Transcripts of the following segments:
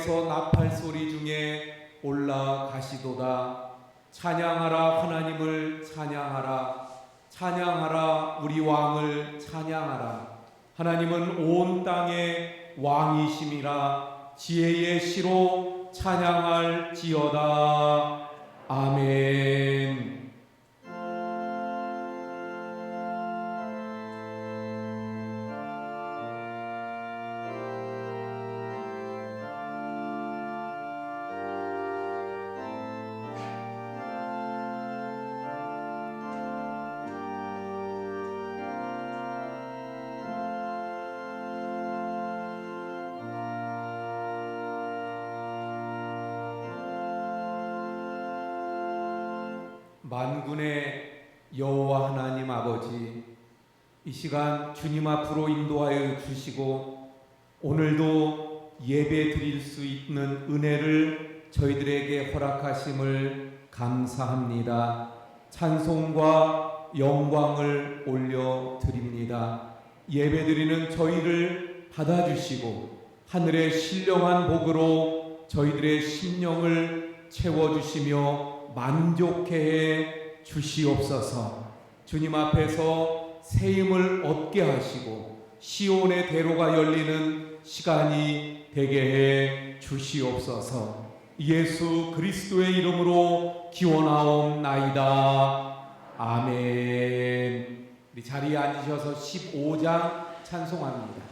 왕에서 나팔 소리 중에 올라가시도다. 찬양하라 하나님을 찬양하라. 찬양하라 우리 왕을 찬양하라. 하나님은 온 땅의 왕이심이라. 지혜의 시로 찬양할지어다. 아멘. 만군의 여호와 하나님 아버지, 이 시간 주님 앞으로 인도하여 주시고 오늘도 예배 드릴 수 있는 은혜를 저희들에게 허락하심을 감사합니다. 찬송과 영광을 올려드립니다. 예배 드리는 저희를 받아주시고 하늘의 신령한 복으로 저희들의 심령을 채워주시며 만족해 해 주시옵소서. 주님 앞에서 새 힘을 얻게 하시고 시온의 대로가 열리는 시간이 되게 해 주시옵소서. 예수 그리스도의 이름으로 기원하옵나이다. 아멘. 우리 자리에 앉으셔서 15장 찬송합니다.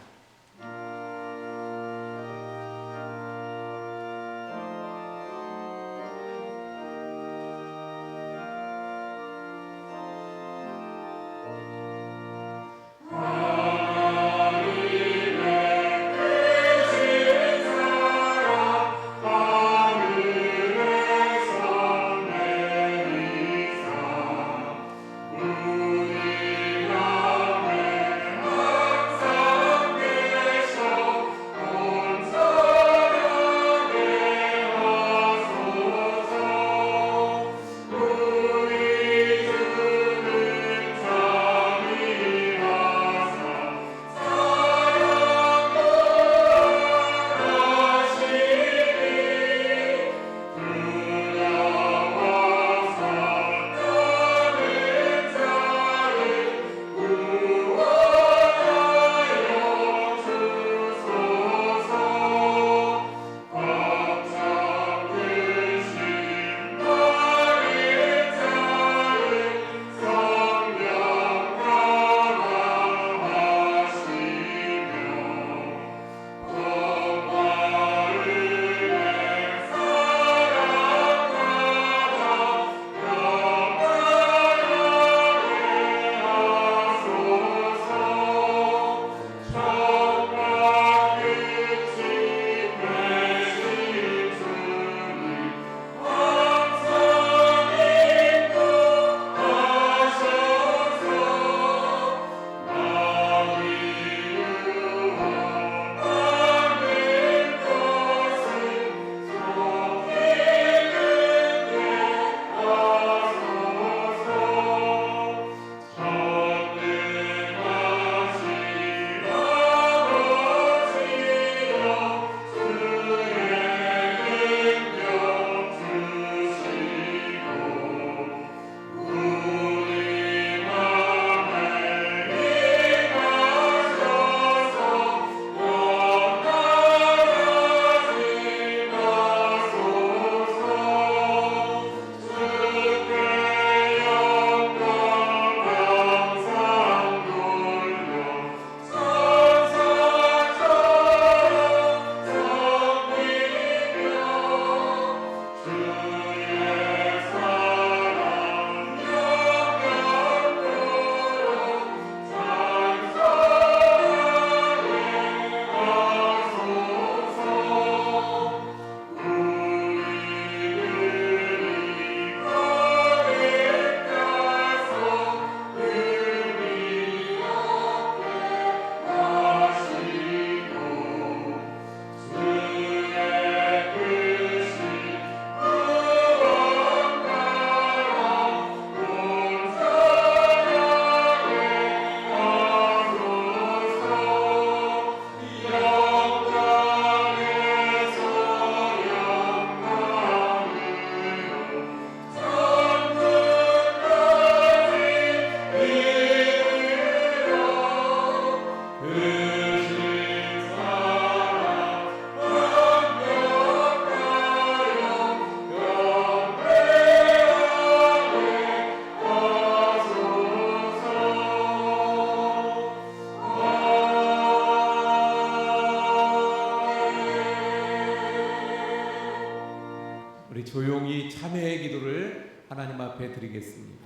감회의 기도를 하나님 앞에 드리겠습니다.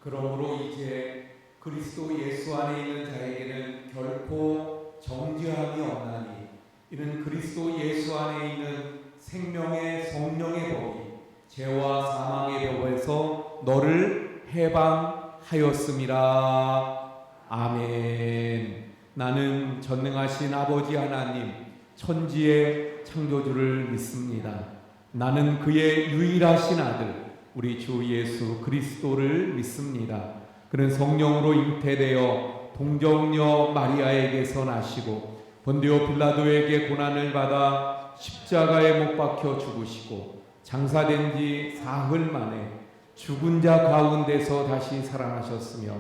그러므로 이제 그리스도 예수 안에 있는 자에게는 결코 정죄함이 없나니 이는 그리스도 예수 안에 있는 생명의 성령의 법이 죄와 사망의 법에서 너를 해방하였음이라. 아멘. 나는 전능하신 아버지 하나님 천지의 창조주를 믿습니다. 나는 그의 유일하신 아들 우리 주 예수 그리스도를 믿습니다. 그는 성령으로 잉태되어 동정녀 마리아에게서 나시고 본디오 빌라도에게 고난을 받아 십자가에 못 박혀 죽으시고 장사된 지 사흘 만에 죽은 자 가운데서 다시 살아나셨으며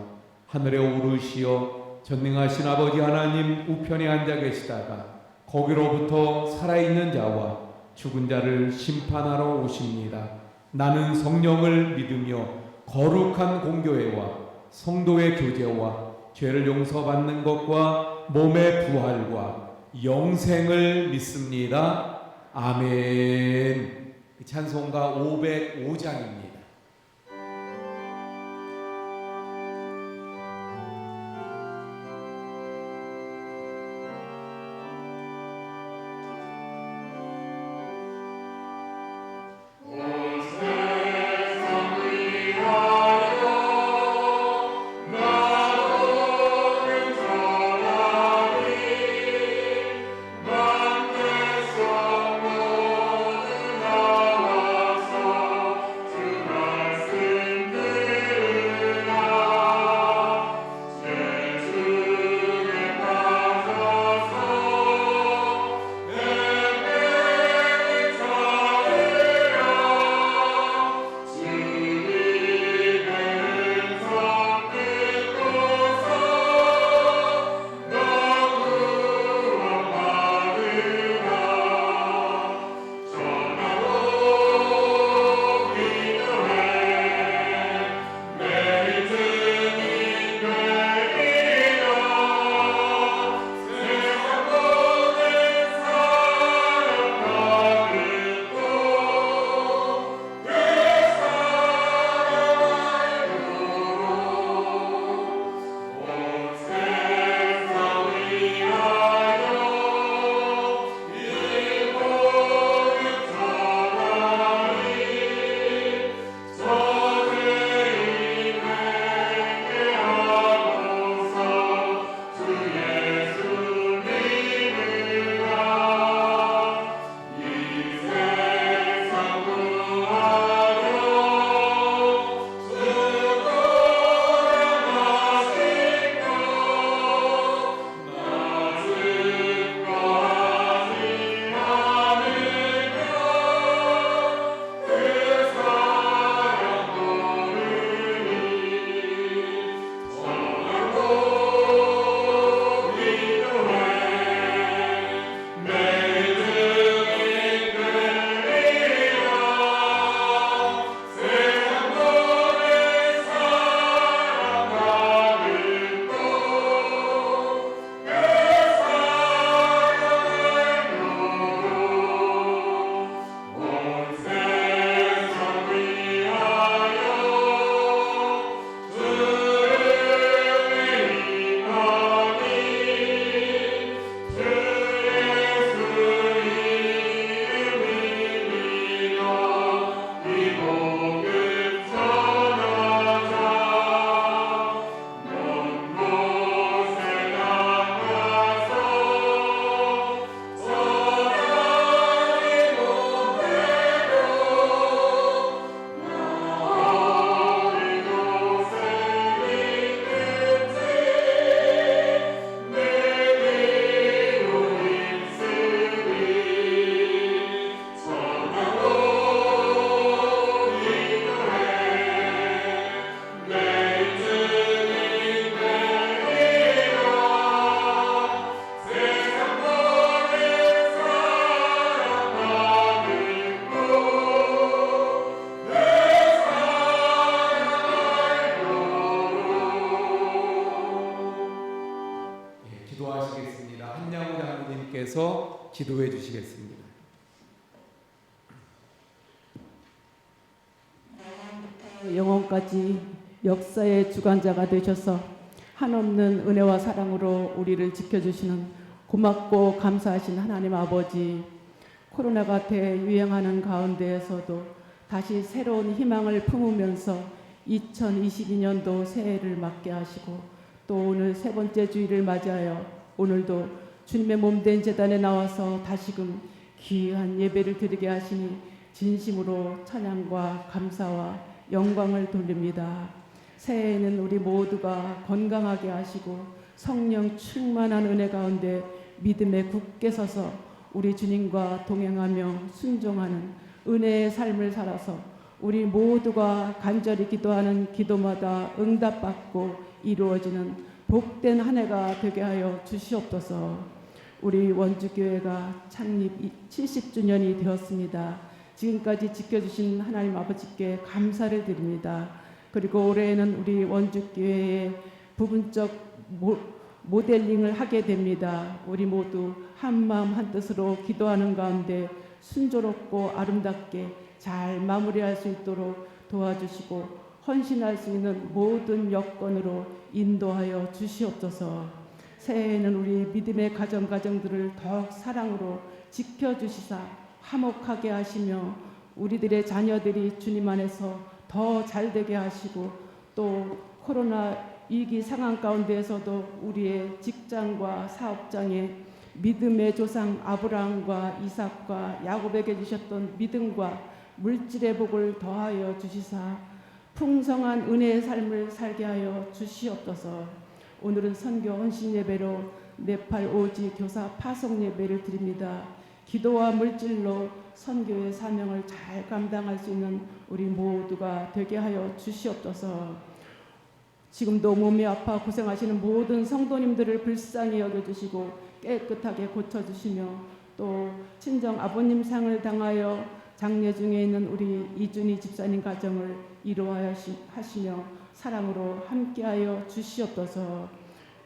하늘에 오르시어 전능하신 아버지 하나님 우편에 앉아 계시다가 거기로부터 살아있는 자와 죽은 자를 심판하러 오십니다. 나는 성령을 믿으며 거룩한 공교회와 성도의 교제와 죄를 용서받는 것과 몸의 부활과 영생을 믿습니다. 아멘. 찬송가 505장입니다. 주 위해서 기도해 주시겠습니다. 영원까지 역사의 주관자가 되셔서 한없는 은혜와 사랑으로 우리를 지켜주시는 고맙고 감사하신 하나님 아버지, 코로나가 대유행하는 가운데에서도 다시 새로운 희망을 품으면서 2022년도 새해를 맞게 하시고 또 오늘 세 번째 주일을 맞이하여 오늘도 주님의 몸된 제단에 나와서 다시금 귀한 예배를 드리게 하시니 진심으로 찬양과 감사와 영광을 돌립니다. 새해에는 우리 모두가 건강하게 하시고 성령 충만한 은혜 가운데 믿음에 굳게 서서 우리 주님과 동행하며 순종하는 은혜의 삶을 살아서 우리 모두가 간절히 기도하는 기도마다 응답받고 이루어지는 복된 한 해가 되게 하여 주시옵소서. 우리 원주교회가 창립 70주년이 되었습니다. 지금까지 지켜주신 하나님 아버지께 감사를 드립니다. 그리고 올해에는 우리 원주교회의 부분적 모델링을 하게 됩니다. 우리 모두 한마음 한뜻으로 기도하는 가운데 순조롭고 아름답게 잘 마무리할 수 있도록 도와주시고 헌신할 수 있는 모든 여건으로 인도하여 주시옵소서. 새해에는 우리 믿음의 가정들을 더욱 사랑으로 지켜주시사 화목하게 하시며 우리들의 자녀들이 주님 안에서 더 잘되게 하시고 또 코로나 위기 상황 가운데에서도 우리의 직장과 사업장에 믿음의 조상 아브라함과 이삭과 야곱에게 주셨던 믿음과 물질의 복을 더하여 주시사 풍성한 은혜의 삶을 살게 하여 주시옵소서. 오늘은 선교 헌신 예배로 네팔 오지 교사 파송 예배를 드립니다. 기도와 물질로 선교의 사명을 잘 감당할 수 있는 우리 모두가 되게 하여 주시옵소서. 지금도 몸이 아파 고생하시는 모든 성도님들을 불쌍히 여겨주시고 깨끗하게 고쳐주시며 또 친정 아버님 상을 당하여 장례 중에 있는 우리 이준희 집사님 가정을 이루어 하시며 사랑으로 함께하여 주시옵소서.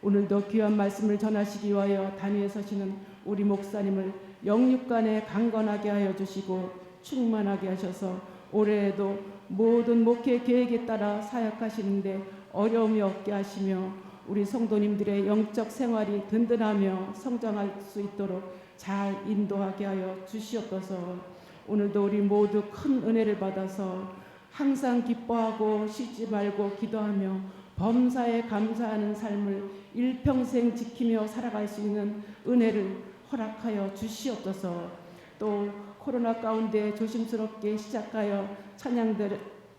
오늘도 귀한 말씀을 전하시기 위하여 단위에 서시는 우리 목사님을 영육간에 강건하게 하여 주시고 충만하게 하셔서 올해에도 모든 목회 계획에 따라 사역하시는데 어려움이 없게 하시며 우리 성도님들의 영적 생활이 든든하며 성장할 수 있도록 잘 인도하게 하여 주시옵소서. 오늘도 우리 모두 큰 은혜를 받아서 항상 기뻐하고 쉬지 말고 기도하며 범사에 감사하는 삶을 일평생 지키며 살아갈 수 있는 은혜를 허락하여 주시옵소서. 또 코로나 가운데 조심스럽게 시작하여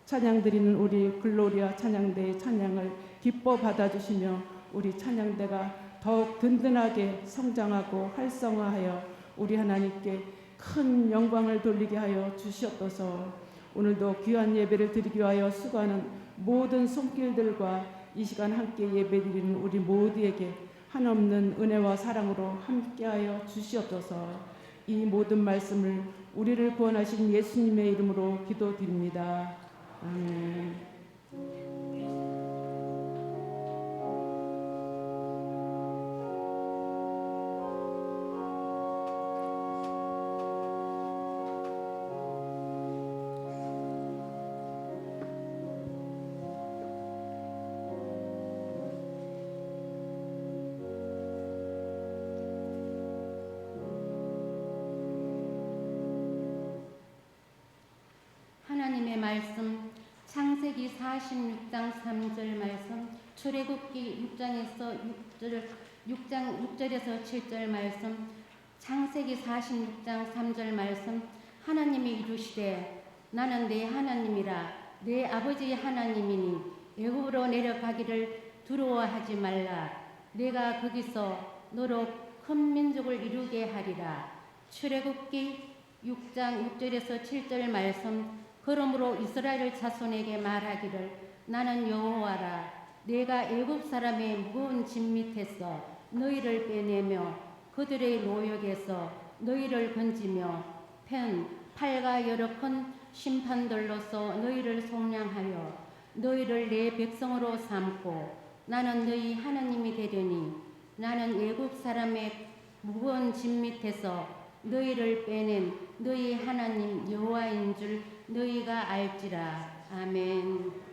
찬양드리는 우리 글로리아 찬양대의 찬양을 기뻐 받아주시며 우리 찬양대가 더욱 든든하게 성장하고 활성화하여 우리 하나님께 큰 영광을 돌리게 하여 주시옵소서. 오늘도 귀한 예배를 드리기 위하여 수고하는 모든 손길들과 이 시간 함께 예배드리는 우리 모두에게 한없는 은혜와 사랑으로 함께하여 주시옵소서. 이 모든 말씀을 우리를 구원하신 예수님의 이름으로 기도드립니다. 아멘. 하나님의 말씀 창세기 46장 3절 말씀, 출애굽기 6장에서 6절에서 7절 말씀, 창세기 46장 3절 말씀. 하나님이 이르시되 나는 내 하나님이라 내 아버지 하나님이니 애굽으로 내려가기를 두려워하지 말라. 내가 거기서 너로 큰 민족을 이루게 하리라. 출애굽기 6장 6절에서 7절 말씀. 그러므로 이스라엘 자손에게 말하기를 나는 여호와라. 내가 애굽 사람의 무거운 짐 밑에서 너희를 빼내며 그들의 노역에서 너희를 건지며 팔과 여러 큰 심판들로서 너희를 속량하여 너희를 내 백성으로 삼고 나는 너희 하나님이 되려니 나는 애굽 사람의 무거운 짐 밑에서 너희를 빼낸 너희 하나님 여호와인 줄 너희가 알지라. 아멘.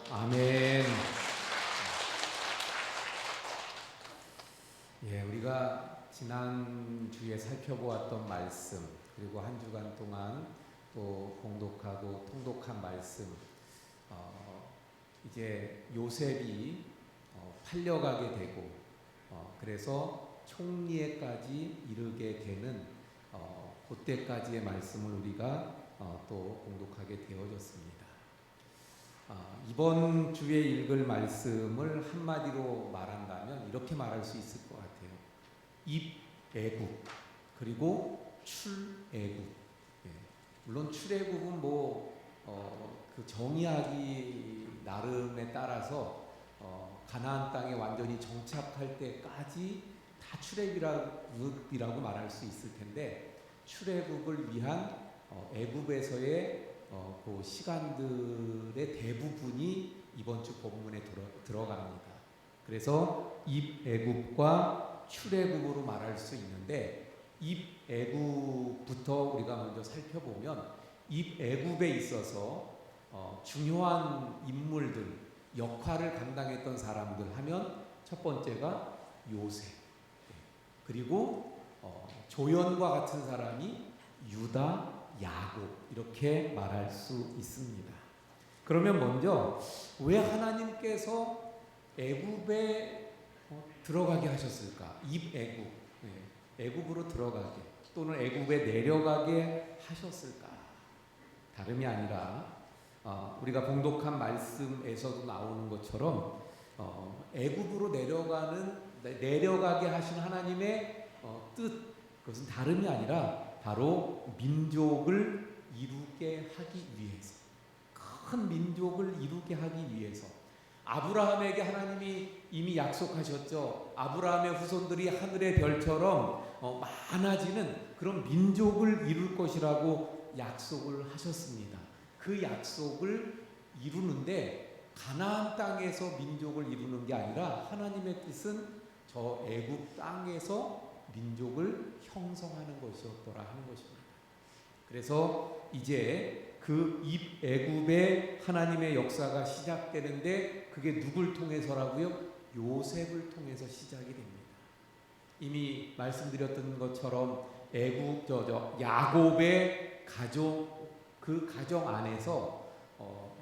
아멘. 예, 우리가 지난 주에 살펴보았던 말씀, 그리고 한 주간 동안 또 공독하고 통독한 말씀, 이제 요셉이 팔려가게 되고, 그래서 총리에까지 이르게 되는 그때까지의 말씀을 우리가 또 공독하게 되어졌습니다. 이번 주에 읽을 말씀을 한마디로 말한다면 이렇게 말할 수 있을 것 같아요. 입애굽 그리고 출애굽. 예. 물론 출애굽은 그 정의하기 나름에 따라서 가나안 땅에 완전히 정착할 때까지 다 출애굽이라고 말할 수 있을 텐데, 출애굽을 위한 애굽에서의 그 시간들의 대부분이 이번 주 본문에 들어갑니다. 그래서 입애굽과 출애굽으로 말할 수 있는데, 입애굽부터 우리가 먼저 살펴보면 입애굽에 있어서 중요한 인물들, 역할을 감당했던 사람들 하면 첫 번째가 요셉, 그리고 조연과 같은 사람이 유다, 야곱, 이렇게 말할 수 있습니다. 그러면 먼저 왜 하나님께서 애굽에 들어가게 하셨을까? 입애굽, 애굽으로 들어가게 또는 애굽에 내려가게 하셨을까? 다름이 아니라 우리가 봉독한 말씀에서도 나오는 것처럼 애굽으로 내려가게 하신 하나님의 뜻, 그것은 다름이 아니라 바로 민족을 이루게 하기 위해서, 큰 민족을 이루게 하기 위해서. 아브라함에게 하나님이 이미 약속하셨죠. 아브라함의 후손들이 하늘의 별처럼 많아지는 그런 민족을 이룰 것이라고 약속을 하셨습니다. 그 약속을 이루는데 가나안 땅에서 민족을 이루는 게 아니라 하나님의 뜻은 저 애굽 땅에서 민족을 형성하는 것이었더라 하는 것입니다. 그래서 이제 그 입애굽의 하나님의 역사가 시작되는데, 그게 누굴 통해서라고요? 요셉을 통해서 시작이 됩니다. 이미 말씀드렸던 것처럼 야곱의 가족, 그 가정 안에서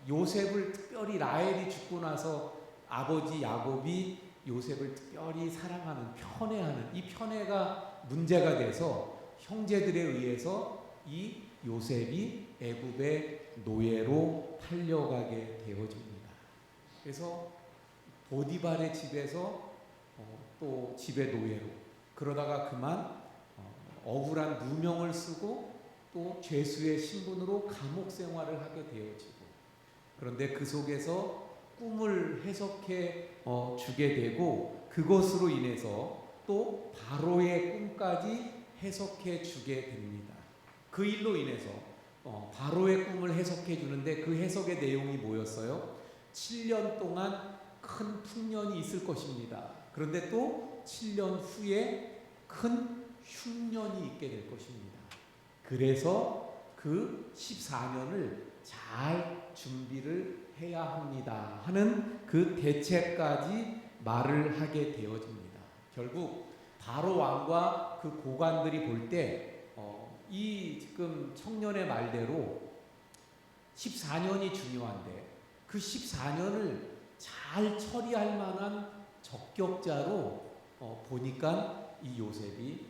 요셉을 특별히, 라헬이 죽고 나서 아버지 야곱이 요셉을 특별히 사랑하는, 편애하는, 이 편애가 문제가 돼서 형제들에 의해서 이 요셉이 애굽의 노예로 팔려가게 되어집니다. 그래서 보디발의 집에서 또 집의 노예로, 그러다가 그만 억울한 누명을 쓰고 또 죄수의 신분으로 감옥 생활을 하게 되어지고, 그런데 그 속에서 꿈을 해석해 주게 되고, 그것으로 인해서 또 바로의 꿈까지 해석해 주게 됩니다. 그 일로 인해서 바로의 꿈을 해석해 주는데, 그 해석의 내용이 뭐였어요? 7년 동안 큰 풍년이 있을 것입니다. 그런데 또 7년 후에 큰 흉년이 있게 될 것입니다. 그래서 그 14년을 잘 준비를 해야 합니다 하는 그 대책까지 말을 하게 되어집니다. 결국 바로 왕과 그 고관들이 볼 때 이 지금 청년의 말대로 14년이 중요한데, 그 14년을 잘 처리할 만한 적격자로 보니까 이 요셉이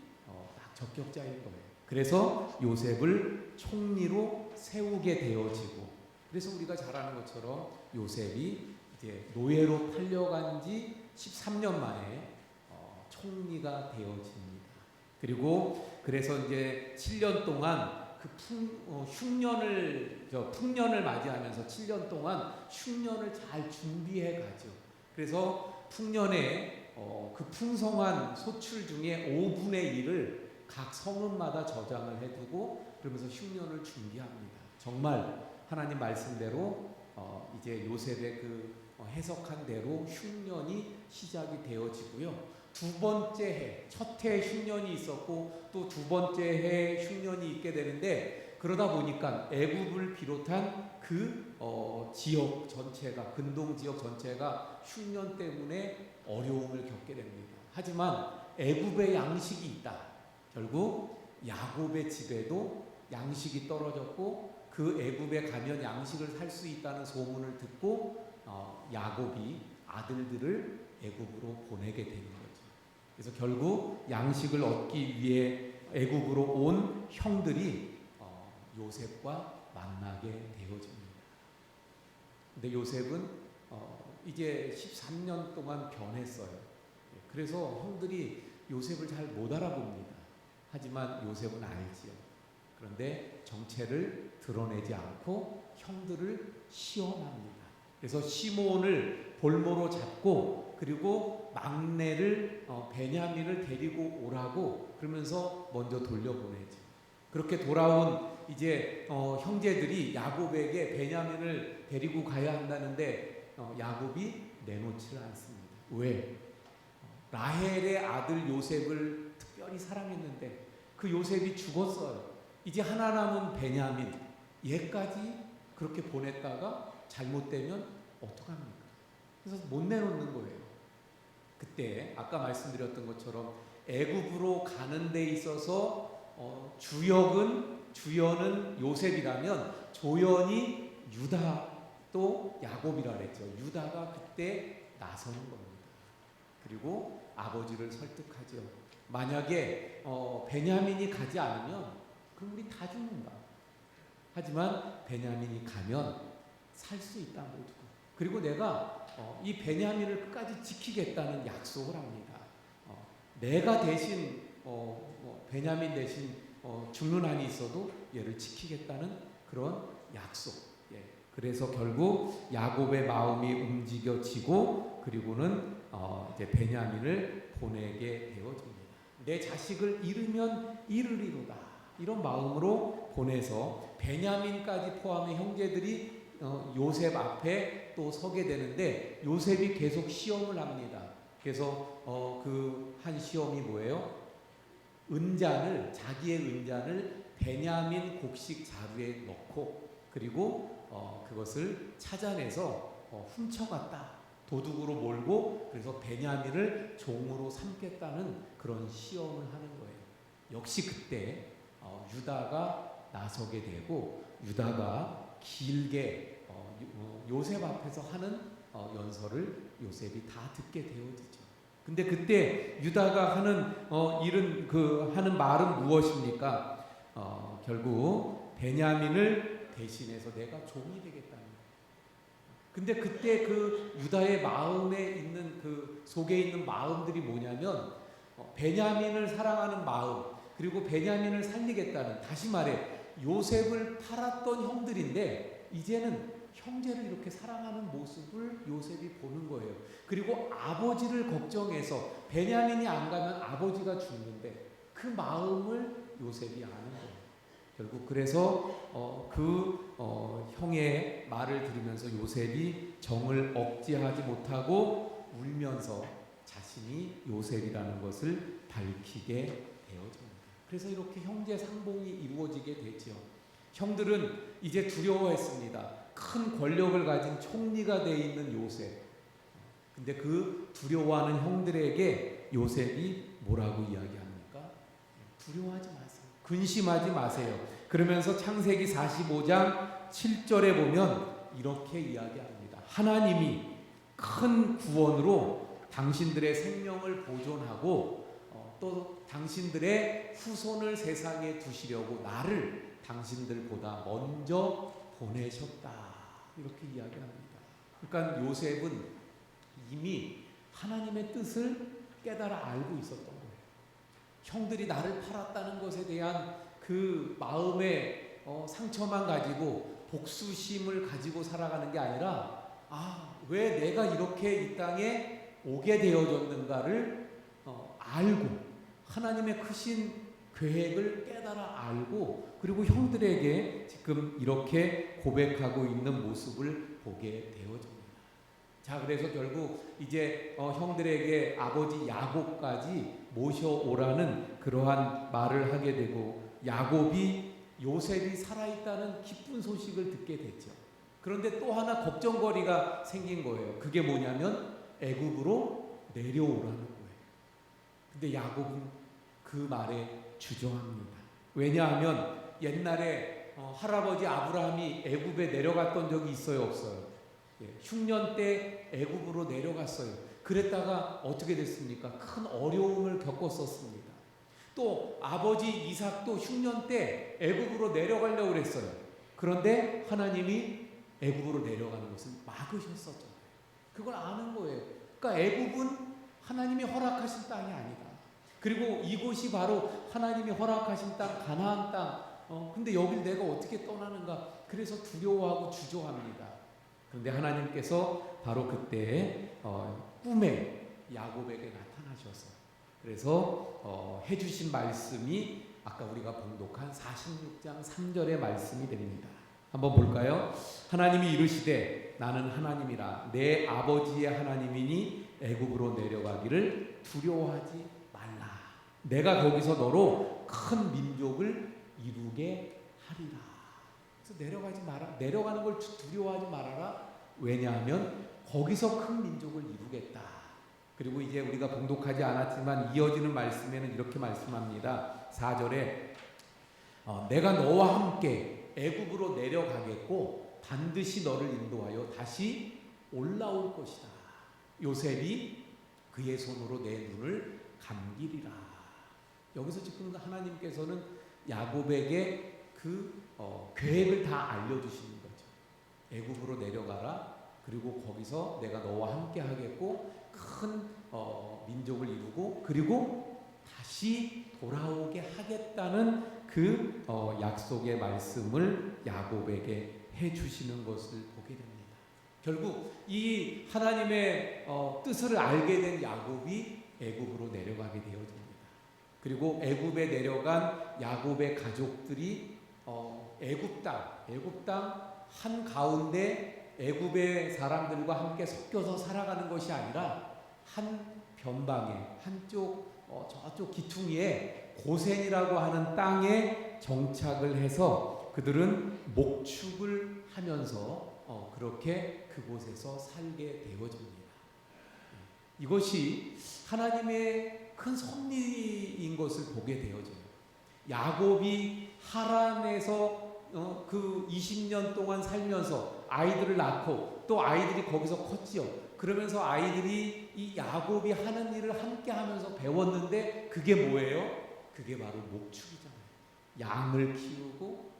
딱 적격자인 거예요. 그래서 요셉을 총리로 세우게 되어지고, 그래서 우리가 잘 아는 것처럼 요셉이 이제 노예로 팔려간 지 13년 만에 총리가 되어집니다. 그리고 그래서 이제 7년 동안 그 풍년을 맞이하면서 7년 동안 흉년을 잘 준비해 가죠. 그래서 풍년에 그 풍성한 소출 중에 5분의 1을 각 성읍마다 저장을 해두고, 그러면서 흉년을 준비합니다. 정말 하나님 말씀대로 이제 요셉의 그 해석한 대로 흉년이 시작이 되어지고요. 두 번째 해, 첫 해 흉년이 있었고 또 두 번째 해 흉년이 있게 되는데, 그러다 보니까 애굽을 비롯한 그 지역 전체가, 근동 지역 전체가 흉년 때문에 어려움을 겪게 됩니다. 하지만 애굽에 양식이 있다. 결국 야곱의 집에도 양식이 떨어졌고, 그 애굽에 가면 양식을 살 수 있다는 소문을 듣고 야곱이 아들들을 애굽으로 보내게 되는 거죠. 그래서 결국 양식을 얻기 위해 애굽으로 온 형들이 요셉과 만나게 되어집니다. 근데 요셉은 이제 13년 동안 변했어요. 그래서 형들이 요셉을 잘 못 알아봅니다. 하지만 요셉은 알지요. 그런데 정체를 드러내지 않고 형들을 시험합니다. 그래서 시몬을 볼모로 잡고 그리고 막내를 베냐민을 데리고 오라고 그러면서 먼저 돌려보내죠. 그렇게 돌아온 이제 형제들이 야곱에게 베냐민을 데리고 가야 한다는데 야곱이 내놓지를 않습니다. 왜? 라헬의 아들 요셉을 특별히 사랑했는데 그 요셉이 죽었어요. 이제 하나 남은 베냐민, 얘까지 그렇게 보냈다가 잘못되면 어떡합니까? 그래서 못 내놓는 거예요. 그때 아까 말씀드렸던 것처럼 애굽으로 가는 데 있어서 주연은 요셉이라면 조연이 유다 또 야곱이라 그랬죠. 유다가 그때 나서는 겁니다. 그리고 아버지를 설득하죠. 만약에 베냐민이 가지 않으면 그럼 우리 다 죽는다. 하지만 베냐민이 가면 살 수 있다 모두가. 그리고 내가 이 베냐민을 끝까지 지키겠다는 약속을 합니다. 내가 대신 베냐민 대신 죽는 한이 있어도 얘를 지키겠다는 그런 약속. 예. 그래서 결국 야곱의 마음이 움직여지고 그리고는 이제 베냐민을 보내게 되어집니다. 내 자식을 잃으면 잃으리로다. 이런 마음으로 보내서 베냐민까지 포함해 형제들이 요셉 앞에 또 서게 되는데 요셉이 계속 시험을 합니다. 그래서 그 한 시험이 뭐예요? 자기의 은잔을 베냐민 곡식 자루에 넣고 그리고 그것을 찾아내서 훔쳐갔다. 도둑으로 몰고 그래서 베냐민을 종으로 삼겠다는 그런 시험을 하는 거예요. 역시 그때 유다가 나서게 되고 유다가 길게 요셉 앞에서 하는 연설을 요셉이 다 듣게 되어지죠. 근데 그때 유다가 하는 말은 무엇입니까? 결국 베냐민을 대신해서 내가 종이 되겠다는 거예요. 근데 그때 그 유다의 마음에 있는 그 속에 있는 마음들이 뭐냐면 베냐민을 사랑하는 마음 그리고 베냐민을 살리겠다는 다시 말해 요셉을 팔았던 형들인데 이제는 형제를 이렇게 사랑하는 모습을 요셉이 보는 거예요. 그리고 아버지를 걱정해서 베냐민이 안 가면 아버지가 죽는데 그 마음을 요셉이 아는 거예요. 결국 그래서 형의 말을 들으면서 요셉이 정을 억제하지 못하고 울면서 자신이 요셉이라는 것을 밝히게 되어집니다. 그래서 이렇게 형제 상봉이 이루어지게 되죠. 형들은 이제 두려워했습니다. 큰 권력을 가진 총리가 되어 있는 요셉. 근데 그 두려워하는 형들에게 요셉이 뭐라고 이야기합니까? 두려워하지 마세요. 근심하지 마세요. 그러면서 창세기 45장 7절에 보면 이렇게 이야기합니다. 하나님이 큰 구원으로 당신들의 생명을 보존하고 또 당신들의 후손을 세상에 두시려고 나를 당신들보다 먼저 보내셨다. 이렇게 이야기합니다. 그러니까 요셉은 이미 하나님의 뜻을 깨달아 알고 있었던 거예요. 형들이 나를 팔았다는 것에 대한 그 마음의 상처만 가지고 복수심을 가지고 살아가는 게 아니라 왜 내가 이렇게 이 땅에 오게 되어졌는가를 알고 하나님의 크신 계획을 깨달아 알고 그리고 형들에게 지금 이렇게 고백하고 있는 모습을 보게 되어집니다. 자, 그래서 결국 이제 형들에게 아버지 야곱까지 모셔오라는 그러한 말을 하게 되고 야곱이 요셉이 살아있다는 기쁜 소식을 듣게 됐죠. 그런데 또 하나 걱정거리가 생긴 거예요. 그게 뭐냐면 애굽으로 내려오라는 거예요. 근데 야곱은 그 말에 주저합니다. 왜냐하면 옛날에 할아버지 아브라함이 애굽에 내려갔던 적이 있어요, 없어요? 흉년 때 애굽으로 내려갔어요. 그랬다가 어떻게 됐습니까? 큰 어려움을 겪었었습니다. 또 아버지 이삭도 흉년 때 애굽으로 내려가려고 그랬어요. 그런데 하나님이 애굽으로 내려가는 것을 막으셨었죠. 그걸 아는 거예요. 그러니까 애굽은 하나님이 허락하신 땅이 아니다. 그리고 이곳이 바로 하나님이 허락하신 땅 가나안 땅 근데 여길 내가 어떻게 떠나는가? 그래서 두려워하고 주저합니다. 그런데 하나님께서 바로 그때 꿈에 야곱에게 나타나셔서 그래서 해주신 말씀이 아까 우리가 봉독한 46장 3절의 말씀이 됩니다. 한번 볼까요? 하나님이 이르시되 나는 하나님이라 내 아버지의 하나님이니 애굽으로 내려가기를 두려워하지 말라. 내가 거기서 너로 큰 민족을 이루게 하리라. 그래서 내려가지 마라. 내려가는 걸 두려워하지 말아라. 왜냐하면 거기서 큰 민족을 이루겠다. 그리고 이제 우리가 봉독하지 않았지만 이어지는 말씀에는 이렇게 말씀합니다. 4절에 내가 너와 함께 애굽으로 내려가겠고 반드시 너를 인도하여 다시 올라올 것이다. 요셉이 그의 손으로 내 눈을 감기리라. 여기서 지금 하나님께서는 야곱에게 그 계획을 다 알려주시는 거죠. 애굽으로 내려가라. 그리고 거기서 내가 너와 함께 하겠고 큰 민족을 이루고 그리고 다시 돌아오게 하겠다는 그 약속의 말씀을 야곱에게 해주시는 것을 보게 됩니다. 결국 이 하나님의 뜻을 알게 된 야곱이 애굽으로 내려가게 되어집니다. 그리고 애굽에 내려간 야곱의 가족들이 애굽 땅 한가운데 애굽의 사람들과 함께 섞여서 살아가는 것이 아니라 한 변방에 한쪽 저쪽 기퉁이에 고센이라고 하는 땅에 정착을 해서 그들은 목축을 하면서 그렇게 그곳에서 살게 되어집니다. 이것이 하나님의 큰 섭리인 것을 보게 되어져요. 야곱이 하란에서 그 20년 동안 살면서 아이들을 낳고 또 아이들이 거기서 컸지요. 그러면서 아이들이 이 야곱이 하는 일을 함께 하면서 배웠는데 그게 뭐예요? 그게 바로 목축이잖아요. 양을 키우고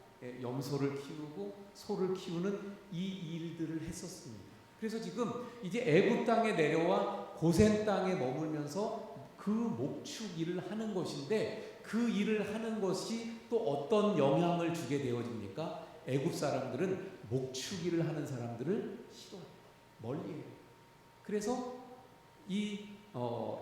염소를 키우고 소를 키우는 이 일들을 했었습니다. 그래서 지금 이제 애굽 땅에 내려와 고센 땅에 머물면서 그 목축 일을 하는 것인데 그 일을 하는 것이 또 어떤 영향을 주게 되어집니까? 애굽 사람들은 목축 일을 하는 사람들을 싫어해요. 멀리해요. 그래서 이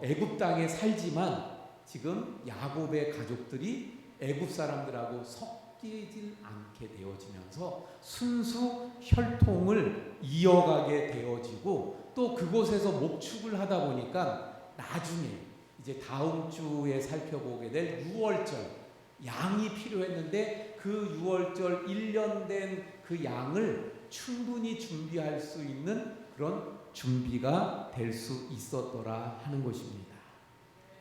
애굽 땅에 살지만 지금 야곱의 가족들이 애굽 사람들하고 섞이질 않게 되어지면서 순수 혈통을 이어가게 되어지고 또 그곳에서 목축을 하다 보니까 나중에 이제 다음 주에 살펴보게 될 유월절 양이 필요했는데 그 유월절 1년 된 그 양을 충분히 준비할 수 있는 그런 준비가 될 수 있었더라 하는 것입니다.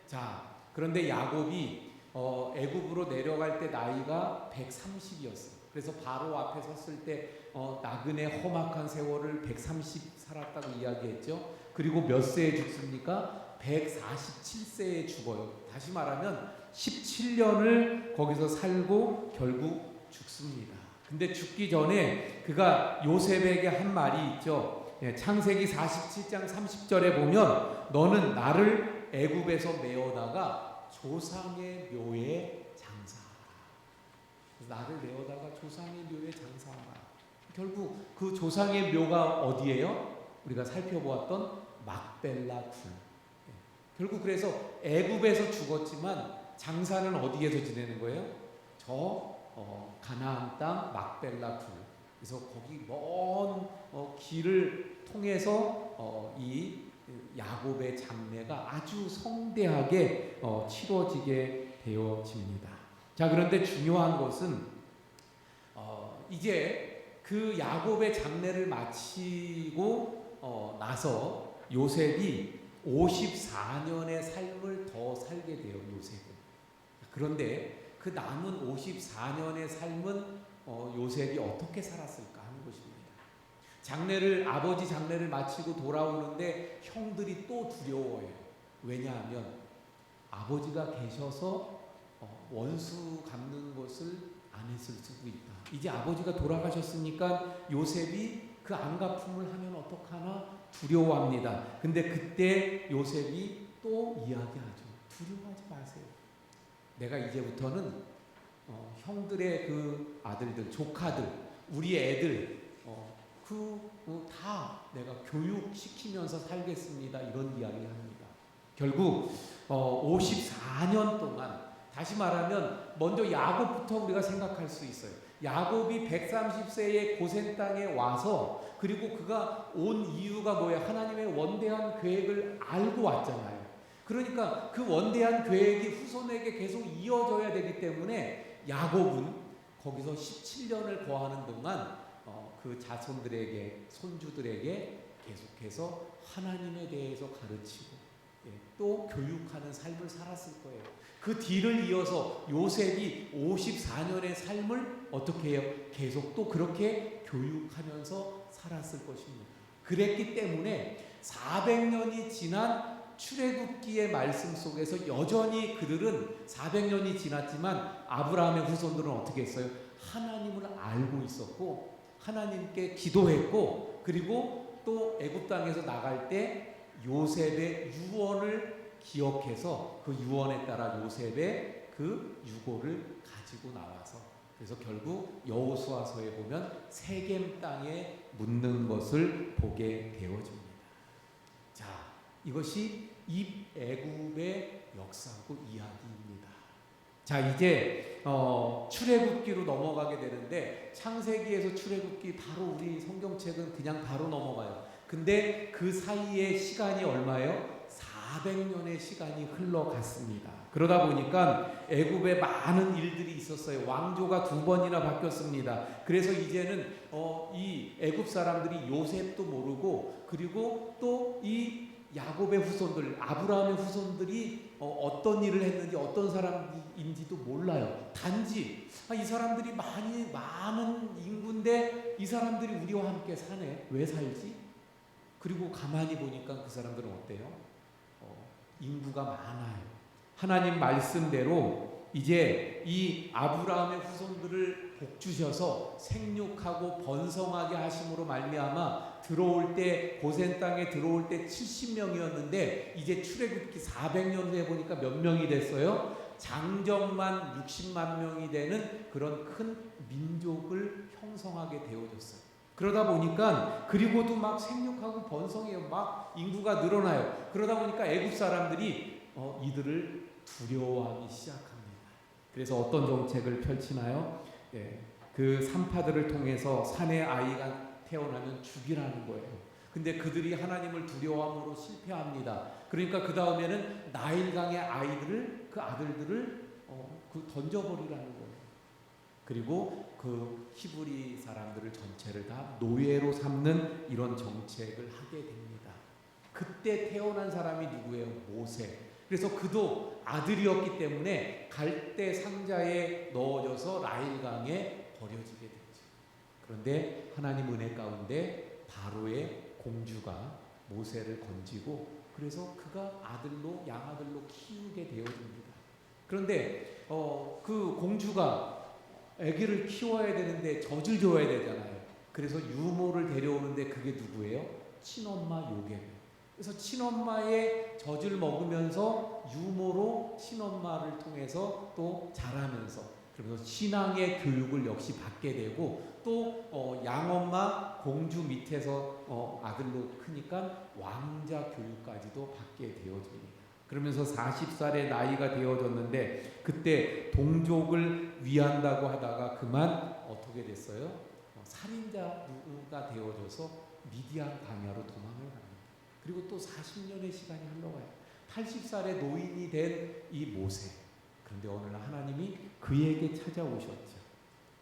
자, 그런데 야곱이 애굽으로 내려갈 때 나이가 130이었어요. 그래서 바로 앞에 섰을 때 나그네 험악한 세월을 130 살았다고 이야기했죠. 그리고 몇 세에 죽습니까? 147세에 죽어요. 다시 말하면 17년을 거기서 살고 결국 죽습니다. 근데 죽기 전에 그가 요셉에게 한 말이 있죠. 창세기 47장 30절에 보면 너는 나를 애굽에서 메어다가 조상의 묘에 장사하라. 나를 메어다가 조상의 묘에 장사하라. 결국 그 조상의 묘가 어디예요? 우리가 살펴보았던 막벨라 굴. 결국 그래서 애굽에서 죽었지만 장사는 어디에서 지내는 거예요? 저 가나안 땅 막벨라 굴. 그래서 거기 먼 길을 통해서 이 야곱의 장례가 아주 성대하게 치러지게 되어집니다. 자, 그런데 중요한 것은 이제 그 야곱의 장례를 마치고 나서 요셉이 54년의 삶을 더 살게 돼요. 요셉은. 그런데 그 남은 54년의 삶은 요셉이 어떻게 살았을까 하는 것입니다. 아버지 장례를 마치고 돌아오는데 형들이 또 두려워해요. 왜냐하면 아버지가 계셔서 원수 갚는 것을 안 했을 수도 있다. 이제 아버지가 돌아가셨으니까 요셉이 그 안갚음을 하면 어떡하나 두려워합니다. 근데 그때 요셉이 또 이야기하죠. 두려워하지 마세요. 내가 이제부터는 형들의 그 아들들, 조카들, 우리 애들 다 내가 교육시키면서 살겠습니다. 이런 이야기를 합니다. 결국 54년 동안, 다시 말하면 먼저 야곱부터 우리가 생각할 수 있어요. 야곱이 130세의 고센 땅에 와서, 그리고 그가 온 이유가 뭐예요? 하나님의 원대한 계획을 알고 왔잖아요. 그러니까 그 원대한 계획이 후손에게 계속 이어져야 되기 때문에 야곱은 거기서 17년을 거하는 동안 그 자손들에게, 손주들에게 계속해서 하나님에 대해서 가르치고 또 교육하는 삶을 살았을 거예요. 그 뒤를 이어서 요셉이 54년의 삶을 어떻게 해요? 계속 또 그렇게 교육하면서 살았을 것입니다. 그랬기 때문에 400년이 지난 출애굽기의 말씀 속에서 여전히 그들은 400년이 지났지만 아브라함의 후손들은 어떻게 했어요? 하나님을 알고 있었고 하나님께 기도했고, 그리고 또 애굽 땅에서 나갈 때 요셉의 유언을 기억해서 그 유언에 따라 요셉의 그 유고를 가지고 나와서, 그래서 결국 여호수아서에 보면 세겜 땅에 묻는 것을 보게 되어집니다. 자, 이것이 입애굽의 역사하고 이야기입니다. 자, 이제 출애굽기로 넘어가게 되는데, 창세기에서 출애굽기 바로 우리 성경책은 그냥 바로 넘어가요. 근데 그 사이에 시간이 얼마예요? 400년의 시간이 흘러갔습니다. 그러다 보니까 애굽에 많은 일들이 있었어요. 왕조가 2번이나 바뀌었습니다. 그래서 이제는 이 애굽 사람들이 요셉도 모르고, 그리고 또 이 야곱의 후손들, 아브라함의 후손들이 어떤 일을 했는지, 어떤 사람인지도 몰라요. 단지 이 사람들이 많은 인구인데 이 사람들이 우리와 함께 사네. 왜 살지? 그리고 가만히 보니까 그 사람들은 어때요? 인구가 많아요. 하나님 말씀대로 이제 이 아브라함의 후손들을 복주셔서 생육하고 번성하게 하심으로 말미암아 들어올 때, 고센 땅에 들어올 때 70명이었는데 이제 출애굽기 400년 후에 보니까 몇 명이 됐어요? 장정만 60만 명이 되는 그런 큰 민족을 형성하게 되어졌어요. 그러다 보니까, 그리고도 막 생육하고 번성해요. 막 인구가 늘어나요. 그러다 보니까 애굽 사람들이 이들을 두려워하기 시작합니다. 그래서 어떤 정책을 펼치나요? 그 산파들을 통해서 산의 아이가 태어나면 죽이라는 거예요. 근데 그들이 하나님을 두려워함으로 실패합니다. 그러니까 그 다음에는 나일강의 아이들을, 그 아들들을 던져버리라는 거예요. 그리고 그 히브리 사람들을 전체를 다 노예로 삼는 이런 정책을 하게 됩니다. 그때 태어난 사람이 누구예요? 모세. 그래서 그도 아들이었기 때문에 갈대 상자에 넣어져서 나일강에 버려지게 되죠. 그런데 하나님 은혜 가운데 바로의 공주가 모세를 건지고, 그래서 그가 아들로, 양아들로 키우게 되어집니다. 그런데 그 공주가 아기를 키워야 되는데 젖을 줘야 되잖아요. 그래서 유모를 데려오는데 그게 누구예요? 친엄마 요괴. 그래서 친엄마의 젖을 먹으면서 유모로 친엄마를 통해서 또 자라면서, 그러면서 신앙의 교육을 역시 받게 되고, 또 양엄마 공주 밑에서 아들로 크니까 왕자 교육까지도 받게 되어집니다. 그러면서 40살의 나이가 되어졌는데 그때 동족을 위한다고 하다가 그만 어떻게 됐어요? 살인자가 되어져서 미디안 광야로 도망을 갑니다. 그리고 또 40년의 시간이 흘러가요. 80살의 노인이 된 이 모세. 그런데 어느 날 하나님이 그에게 찾아오셨죠.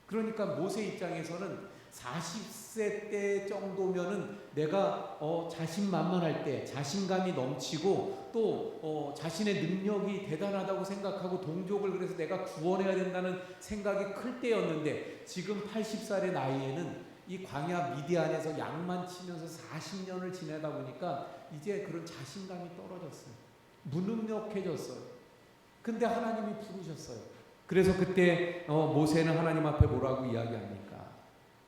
그러니까 모세 입장에서는 40세 때 정도면은 내가 자신만만할 때, 자신감이 넘치고 또 자신의 능력이 대단하다고 생각하고 동족을 그래서 내가 구원해야 된다는 생각이 클 때였는데, 지금 80살의 나이에는 이 광야 미디안에서 양만 치면서 40년을 지내다 보니까 이제 그런 자신감이 떨어졌어요. 무능력해졌어요. 근데 하나님이 부르셨어요. 그래서 그때 모세는 하나님 앞에 뭐라고 이야기합니까?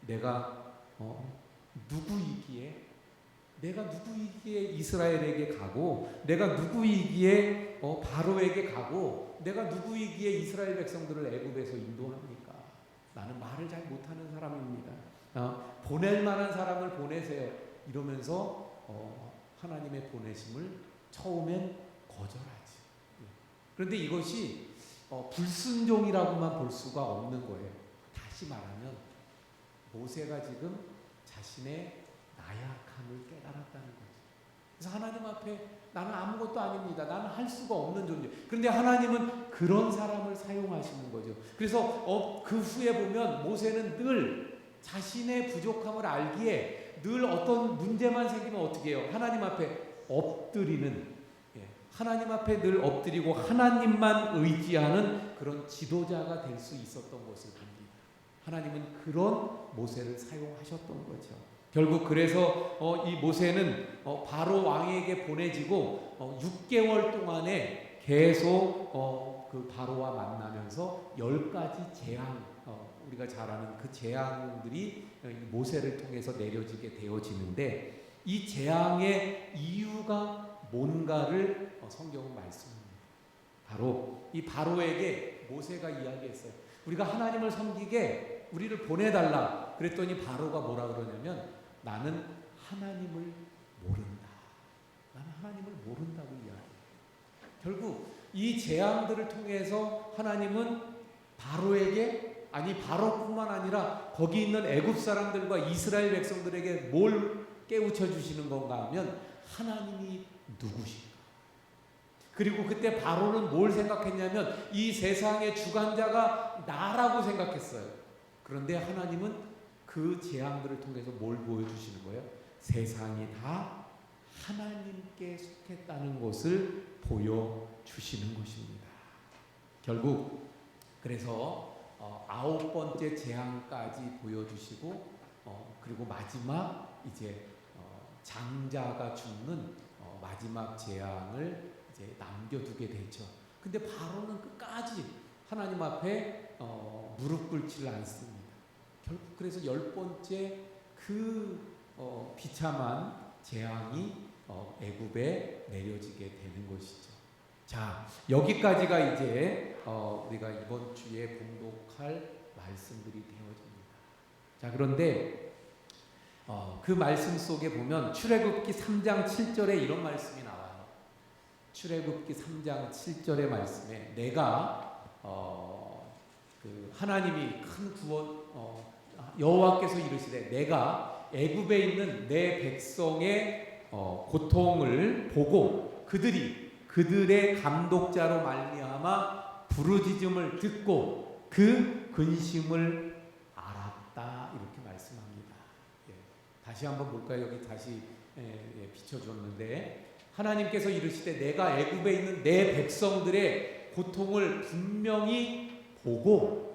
내가 누구이기에 내가 누구이기에 이스라엘에게 가고, 내가 누구이기에 바로에게 가고, 내가 누구이기에 이스라엘 백성들을 애굽에서 인도합니까? 나는 말을 잘 못하는 사람입니다. 보낼 만한 사람을 보내세요. 이러면서 하나님의 보내심을 처음엔 거절하지. 그런데 이것이 불순종이라고만 볼 수가 없는 거예요. 다시 말하면 모세가 지금 자신의 나약함을 깨달았다는 거죠. 그래서 하나님 앞에 나는 아무것도 아닙니다. 나는 할 수가 없는 존재. 그런데 하나님은 그런 사람을 사용하시는 거죠. 그래서 그 후에 보면 모세는 늘 자신의 부족함을 알기에 늘 어떤 문제만 생기면 어떻게 해요? 하나님 앞에 엎드리는, 하나님 앞에 늘 엎드리고 하나님만 의지하는 그런 지도자가 될 수 있었던 것을 봅니다. 하나님은 그런 모세를 사용하셨던 거죠. 결국 그래서 이 모세는 바로 왕에게 보내지고 6개월 동안에 계속 그 바로와 만나면서 10가지 재앙, 우리가 잘 아는 그 재앙들이 모세를 통해서 내려지게 되어지는데, 이 재앙의 이유가 뭔가를 성경은 말씀합니다. 바로 이 바로에게 모세가 이야기했어요. 우리가 하나님을 섬기게 우리를 보내달라. 그랬더니 바로가 뭐라 그러냐면, 나는 하나님을 모른다. 나는 하나님을 모른다고 이야기해요. 결국 이 재앙들을 통해서 하나님은 바로에게, 아니 바로뿐만 아니라 거기 있는 애굽 사람들과 이스라엘 백성들에게 뭘 깨우쳐 주시는 건가 하면 하나님이 누구신가. 그리고 그때 바로는 뭘 생각했냐면 이 세상의 주관자가 나라고 생각했어요. 그런데 하나님은 그 재앙들을 통해서 뭘 보여주시는 거예요? 세상이 다 하나님께 속했다는 것을 보여주시는 것입니다. 결국 그래서 9번째 재앙까지 보여주시고, 그리고 마지막 이제 장자가 죽는 마지막 재앙을 이제 남겨두게 되죠. 근데 바로는 끝까지 하나님 앞에 무릎 꿇지를 않습니다. 결국 그래서 10번째 그 비참한 재앙이 애굽에 내려지게 되는 것이죠. 자, 여기까지가 이제 우리가 이번 주에 봉독할 말씀들이 되어집니다. 자, 그런데 그 말씀 속에 보면 출애굽기 3장 7절에 이런 말씀이 나와요. 출애굽기 3장 7절의 말씀에 내가 그 하나님이 큰 구원, 여호와께서 이르시되 내가 애굽에 있는 내 백성의 고통을 보고 그들의 감독자로 말미암아 부르짖음을 듣고 그 근심을 알았다. 이렇게 말씀합니다. 다시 한번 볼까요? 여기 다시 비춰줬는데, 하나님께서 이르시되 내가 애굽에 있는 내 백성들의 고통을 분명히 보고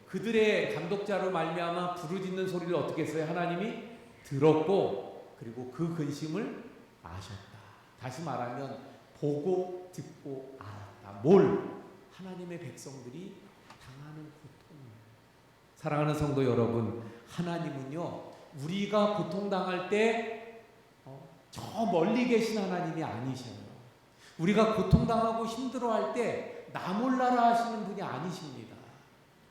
그들의 감독자로 말미암아 부르짖는 소리를 어떻게 했어요? 하나님이 들었고, 그리고 그 근심을 아셨다. 다시 말하면 보고 듣고 알았다. 뭘? 하나님의 백성들이 당하는 고통. 사랑하는 성도 여러분, 하나님은요 우리가 고통당할 때 저 멀리 계신 하나님이 아니셔요. 우리가 고통당하고 힘들어할 때 나 몰라라 하시는 분이 아니십니다.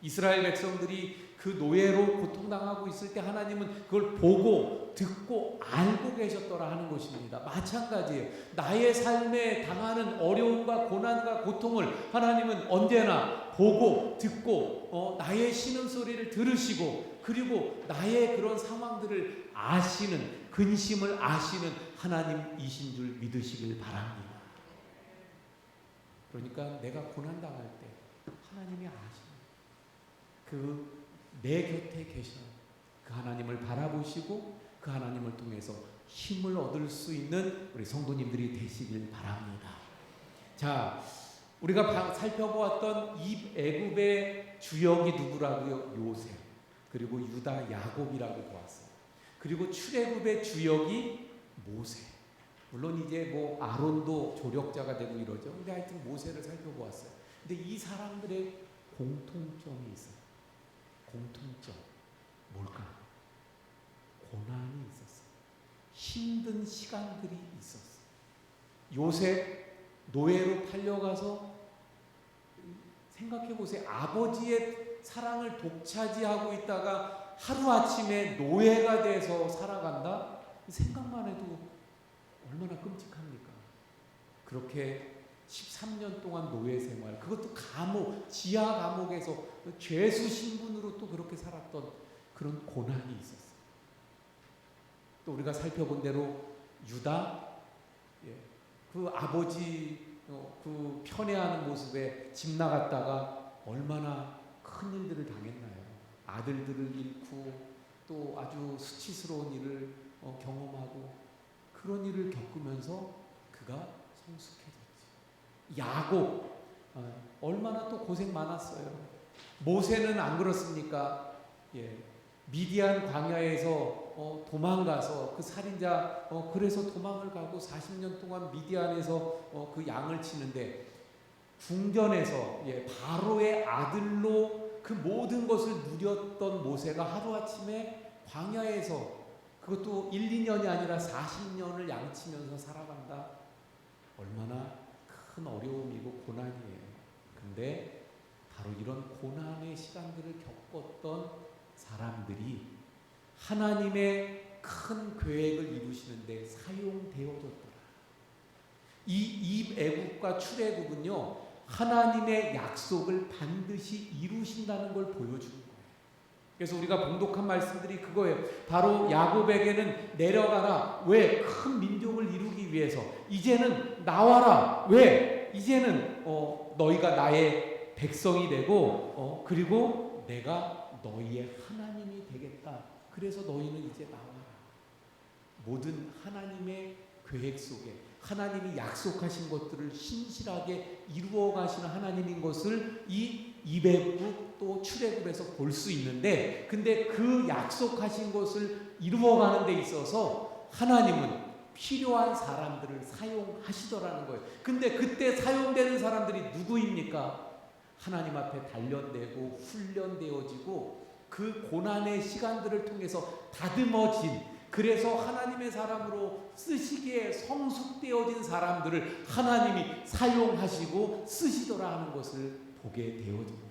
이스라엘 백성들이 그 노예로 고통당하고 있을 때 하나님은 그걸 보고 듣고 알고 계셨더라 하는 것입니다. 마찬가지예요. 나의 삶에 당하는 어려움과 고난과 고통을 하나님은 언제나 보고 듣고 나의 신음소리를 들으시고, 그리고 나의 그런 상황들을 아시는, 근심을 아시는 하나님이신 줄 믿으시길 바랍니다. 그러니까 내가 고난당할 때 하나님이 아십니다. 내 곁에 계신 그 하나님을 바라보시고 그 하나님을 통해서 힘을 얻을 수 있는 우리 성도님들이 되시길 바랍니다. 자, 우리가 살펴보았던 이 애굽의 주역이 누구라고요? 요셉. 그리고 유다 야곱이라고 보았어요. 그리고 출애굽의 주역이 모세. 물론 이제 뭐 아론도 조력자가 되고 이러죠. 근데 하여튼 모세를 살펴보았어요. 근데 이 사람들의 공통점이 있어요. 공통점 뭘까? 고난이 있었어요. 힘든 시간들이 있었어요. 요셉 노예로 팔려가서 생각해 보세요. 아버지의 사랑을 독차지하고 있다가 하루아침에 노예가 돼서 살아간다? 생각만 해도 얼마나 끔찍합니까? 그렇게 13년 동안 노예 생활, 그것도 감옥, 지하 감옥에서 죄수 신분으로 또 그렇게 살았던 그런 고난이 있었어요. 또 우리가 살펴본 대로 유다, 그 아버지 그 편애하는 모습에 집 나갔다가 얼마나 큰 일들을 당했나요? 아들들을 잃고 또 아주 수치스러운 일을 경험하고 그런 일을 겪으면서 그가 성숙해졌지. 야곱 얼마나 또 고생 많았어요. 모세는 안 그렇습니까? 미디안 광야에서 도망가서 그 살인자 그래서 도망을 가고 40년 동안 미디안에서 그 양을 치는데 궁전에서 바로의 아들로 그 모든 것을 누렸던 모세가 하루아침에 광야에서 그것도 1, 2년이 아니라 40년을 양치면서 살아간다. 얼마나 큰 어려움이고 고난이에요. 근데 바로 이런 고난의 시간들을 겪었던 사람들이 하나님의 큰 계획을 이루시는데 사용되어졌더라. 이 애국과 출애굽은요, 하나님의 약속을 반드시 이루신다는 걸 보여주는 거예요. 그래서 우리가 봉독한 말씀들이 그거예요. 바로 야곱에게는 내려가라. 왜? 큰 민족을 이루기 위해서. 이제는 나와라. 왜? 이제는 너희가 나의 백성이 되고 그리고 내가 너희의 하나님이 되겠다. 그래서 너희는 이제 나와라. 모든 하나님의 계획 속에 하나님이 약속하신 것들을 신실하게 이루어 가시는 하나님인 것을 이 이백국 또 출애굽에서 볼 수 있는데, 근데 그 약속하신 것을 이루어가는 데 있어서 하나님은 필요한 사람들을 사용하시더라는 거예요. 근데 그때 사용되는 사람들이 누구입니까? 하나님 앞에 단련되고 훈련되어지고 그 고난의 시간들을 통해서 다듬어진, 그래서 하나님의 사람으로 쓰시기에 성숙되어진 사람들을 하나님이 사용하시고 쓰시더라 하는 것을 보게 되어집니다.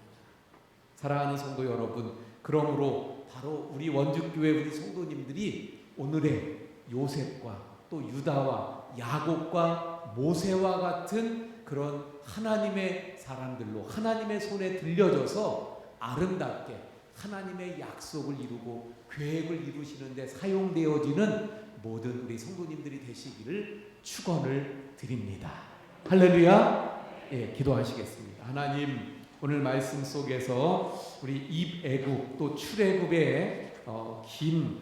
사랑하는 성도 여러분, 그러므로 바로 우리 원주교회 우리 성도님들이 오늘의 요셉과 또 유다와 야곱과 모세와 같은 그런 하나님의 사람들로 하나님의 손에 들려져서 아름답게 하나님의 약속을 이루고 계획을 이루시는 데 사용되어지는 모든 우리 성도님들이 되시기를 축원을 드립니다. 할렐루야. 기도하시겠습니다. 하나님, 오늘 말씀 속에서 우리 입애굽 또 출애굽의 긴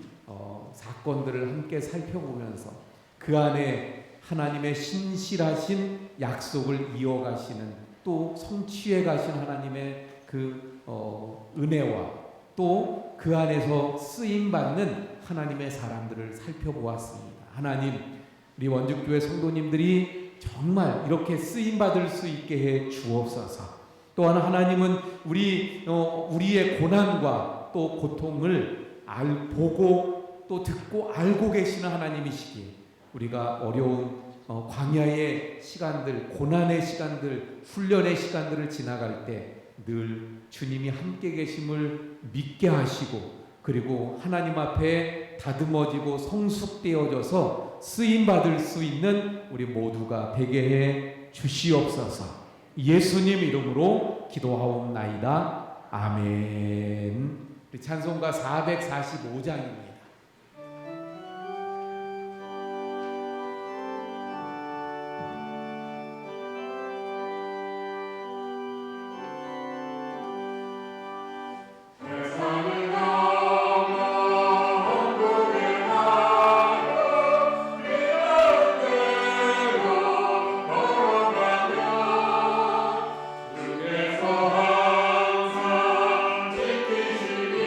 사건들을 함께 살펴보면서 그 안에 하나님의 신실하신 약속을 이어가시는 또 성취해 가신 하나님의 그 은혜와 또 그 안에서 쓰임받는 하나님의 사람들을 살펴보았습니다. 하나님, 우리 원주교회 성도님들이 정말 이렇게 쓰임받을 수 있게 해 주옵소서. 또한 하나님은 우리의 고난과 또 고통을 보고 또 듣고 알고 계시는 하나님이시기에 우리가 어려운 광야의 시간들, 고난의 시간들, 훈련의 시간들을 지나갈 때 늘 주님이 함께 계심을 믿게 하시고, 그리고 하나님 앞에 다듬어지고 성숙되어져서 쓰임받을 수 있는 우리 모두가 되게 해 주시옵소서. 예수님 이름으로 기도하옵나이다. 아멘. 우리 찬송가 445장입니다. 항상 지키시기로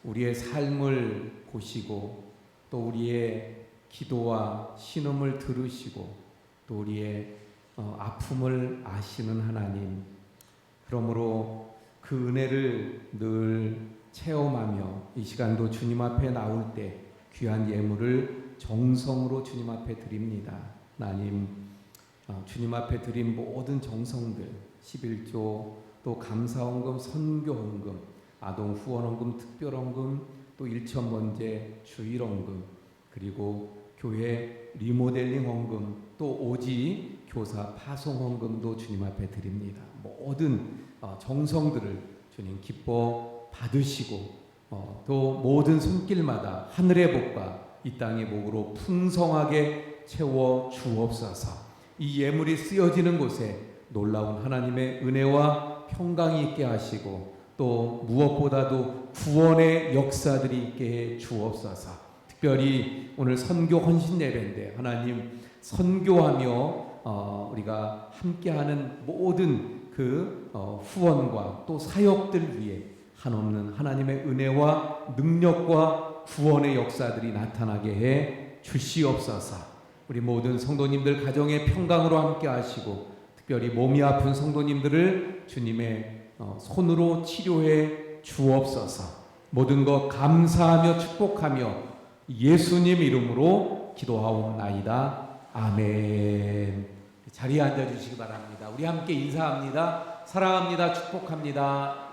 우리의 삶을 보시고 또 우리의 기도와 신음을 들으시고 또 우리의 아픔을 아시는 하나님, 그러므로 그 은혜를 늘 체험하며 이 시간도 주님 앞에 나올 때 귀한 예물을 정성으로 주님 앞에 드립니다. 하나님, 주님 앞에 드린 모든 정성들, 11조, 또 감사헌금, 선교헌금, 아동후원헌금, 특별헌금, 또 1,000번째 주일헌금, 그리고 교회 리모델링 헌금, 또 오지 교사 파송헌금도 주님 앞에 드립니다. 모든 정성들을 주님 기뻐 받으시고 또 모든 손길마다 하늘의 복과 이 땅의 복으로 풍성하게 채워 주옵소서. 이 예물이 쓰여지는 곳에 놀라운 하나님의 은혜와 평강이 있게 하시고 또 무엇보다도 구원의 역사들이 있게 해 주옵소서. 특별히 오늘 선교 헌신 예배인데 하나님, 선교하며 우리가 함께하는 모든 그 후원과 또 사역들 위해 한없는 하나님의 은혜와 능력과 구원의 역사들이 나타나게 해 주시옵소서. 우리 모든 성도님들 가정의 평강으로 함께 하시고 특별히 몸이 아픈 성도님들을 주님의 손으로 치료해 주옵소서. 모든 것 감사하며 축복하며 예수님 이름으로 기도하옵나이다. 아멘. 자리에 앉아주시기 바랍니다. 우리 함께 인사합니다. 사랑합니다. 축복합니다.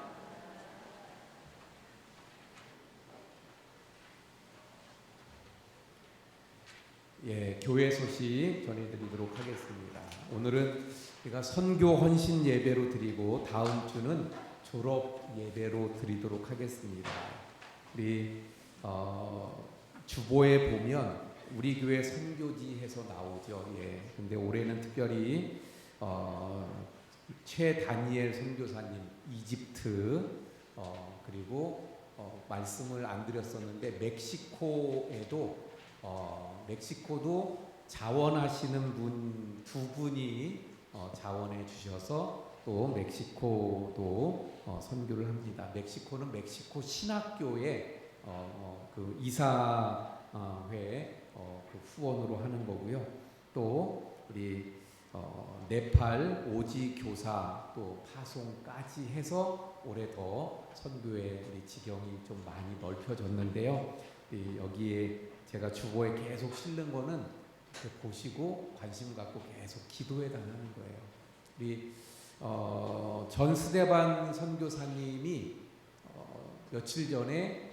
교회 소식 전해드리도록 하겠습니다. 오늘은 우리가 선교 헌신 예배로 드리고 다음 주는 졸업 예배로 드리도록 하겠습니다. 우리 주보에 보면 우리 교회 선교지에서 나오죠. 근데 올해는 특별히 최다니엘 선교사님 이집트, 그리고 말씀을 안 드렸었는데 멕시코도 자원하시는 분 두 분이 자원해 주셔서 또 멕시코도 선교를 합니다. 멕시코는 멕시코 신학교의 그 이사회 그 후원으로 하는 거고요. 또 우리 네팔 오지 교사 또 파송까지 해서 올해 더 선교의 우리 지경이 좀 많이 넓혀졌는데요. 여기에 제가 주보에 계속 실는 거는 보시고 관심 갖고 계속 기도해 달라는 거예요. 우리 전스데반 선교사님이 며칠 전에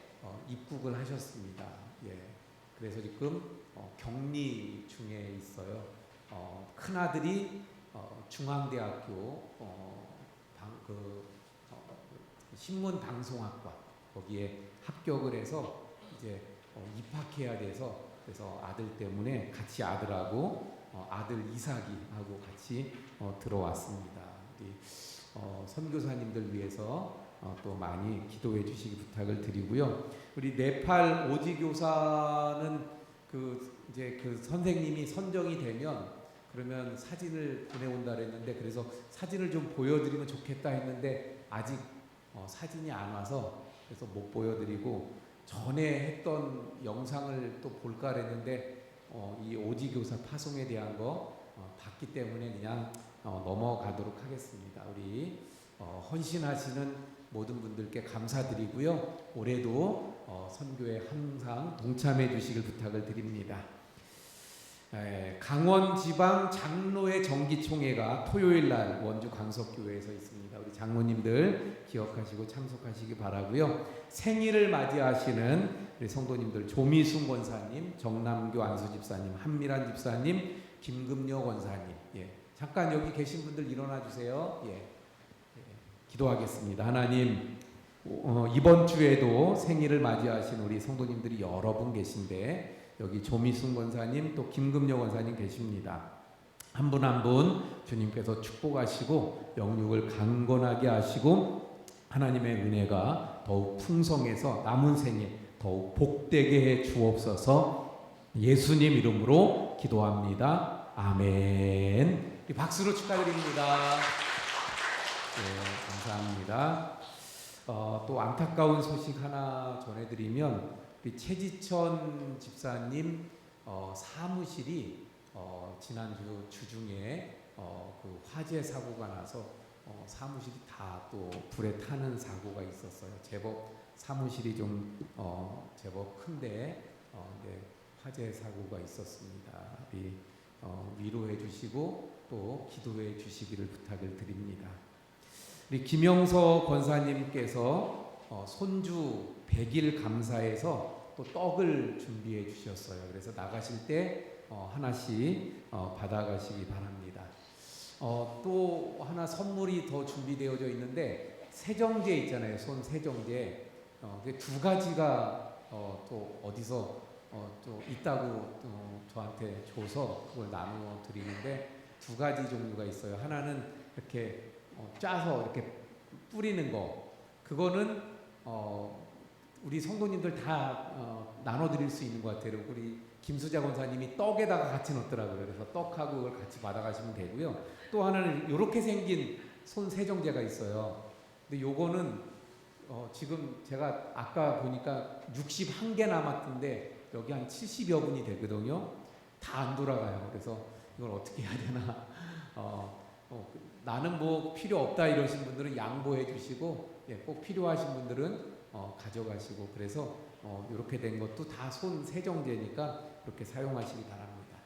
입국을 하셨습니다. 그래서 지금 격리 중에 있어요. 큰 아들이 중앙대학교 신문방송학과 거기에 합격을 해서 이제 입학해야 돼서 그래서 아들 때문에 같이 아들하고 아들 이삭이하고 같이 들어왔습니다. 우리 선교사님들 위해서 또 많이 기도해 주시기 부탁을 드리고요. 우리 네팔 오지 교사는 이제 그 선생님이 선정이 되면 그러면 사진을 보내온다 그랬는데 그래서 사진을 좀 보여드리면 좋겠다 했는데 아직 사진이 안 와서 그래서 못 보여드리고 전에 했던 영상을 또 볼까 그랬는데 이 오지 교사 파송에 대한 거 봤기 때문에 그냥 넘어가도록 하겠습니다. 우리 헌신하시는 모든 분들께 감사드리고요. 올해도 선교에 항상 동참해 주시길 부탁을 드립니다. 강원지방 장로회 정기총회가 토요일날 원주 강석교회에서 있습니다. 우리 장로님들 기억하시고 참석하시기 바라고요. 생일을 맞이하시는 우리 성도님들 조미순 권사님, 정남교 안수집사님, 한미란 집사님, 김금녀 권사님, 잠깐 여기 계신 분들 일어나 주세요. 기도하겠습니다. 하나님, 이번 주에도 생일을 맞이하신 우리 성도님들이 여러 분 계신데 여기 조미순 권사님 또 김금녀 권사님 계십니다. 한 분 한 분 주님께서 축복하시고 영육을 강건하게 하시고 하나님의 은혜가 더욱 풍성해서 남은 생에 더욱 복되게 해 주옵소서. 예수님 이름으로 기도합니다. 아멘. 박수로 축하드립니다. 감사합니다. 또 안타까운 소식 하나 전해드리면 우리 최지천 집사님 사무실이 지난주 주중에 그 화재 사고가 나서 사무실이 다 또 불에 타는 사고가 있었어요. 제법 사무실이 좀 제법 큰데 네, 화재 사고가 있었습니다. 위로해 주시고 또 기도해 주시기를 부탁을 드립니다. 우리 김영서 권사님께서 손주 100일 감사해서 또 떡을 준비해 주셨어요. 그래서 나가실 때 하나씩 받아가시기 바랍니다. 또 하나 선물이 더 준비되어져 있는데 세정제 있잖아요. 손 세정제. 두 가지가 또 어디서 또 있다고 저한테 줘서 그걸 나누어 드리는데 두 가지 종류가 있어요. 하나는 이렇게 짜서 이렇게 뿌리는 거. 그거는 우리 성도님들 다 나눠드릴 수 있는 것 같아요. 우리 김수자 권사님이 떡에다가 같이 넣더라고요. 그래서 떡하고 그걸 같이 받아가시면 되고요. 또 하나는 이렇게 생긴 손 세정제가 있어요. 근데 요거는 지금 제가 아까 보니까 61개 남았던데 여기 한 70여 분이 되거든요. 다 안 돌아가요. 그래서 이걸 어떻게 해야 되나. 나는 뭐 필요 없다 이러신 분들은 양보해 주시고 꼭 필요하신 분들은 가져가시고 그래서 이렇게 된 것도 다 손 세정제니까 그렇게 사용하시기 바랍니다.